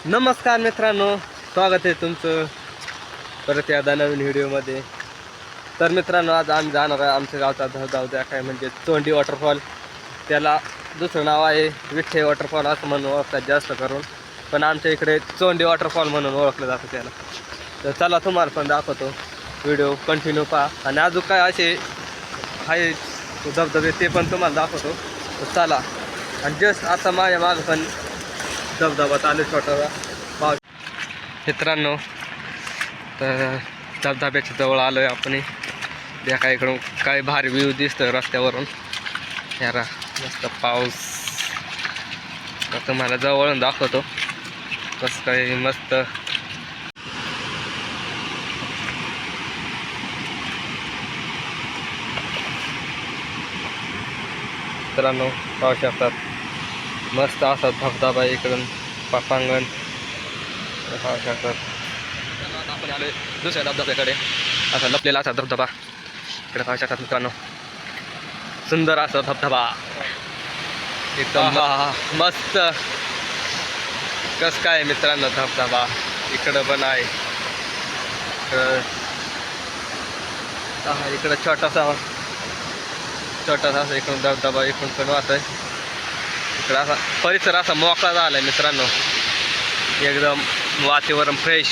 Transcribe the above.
नमस्कार मित्रांनो, स्वागत आहे तुमचं परत एकदा नवीन व्हिडिओमध्ये. तर मित्रांनो, आज आम्ही जाणार आहे आमच्या गावचा धबधबा काय म्हणजे चोंडी वॉटरफॉल. त्याला दुसरं नाव आहे विठ्ठे वॉटरफॉल असं म्हणून ओळखतात जास्त करून, पण आमच्या इकडे चोंडी वॉटरफॉल म्हणून ओळखलं जातं त्याला. तर चला तुम्हाला पण दाखवतो, व्हिडिओ कंटिन्यू पहा. आणि अजून काय असे आहे धबधबे ते पण तुम्हाला दाखवतो. तर चला. आणि जस्ट आता माझ्या मागं पण धबधबा चालू छोटासा पाव. मित्रांनो, तर धबधब्याच्या जवळ आलो आहे आपण. देखा इकडून काय भारी व्ह्यू दिसतोय रस्त्यावरून. यारा मस्त पाऊस. तुम्हाला जवळून दाखवतो कसं काय मस्त. मित्रांनो पाहू शकतात, मस्त असा धबधबा इकडून पापांगण पाहू शकतात. आपण आलोय दुसऱ्या धबधब्याकडे. असा लपलेला असा धबधबा इकडे पाहू शकतात मित्रांनो. सुंदर असा धबधबा एकदम मस्त. कस काय मित्रांनो धबधबा इकडं पण आहे. इकडं छोटासा असा इकडून धबधबा इकडून पण वाहत आहे. इकडं असा परिसर असा मोकळा झाला आहे मित्रांनो. एकदम वातावरण फ्रेश.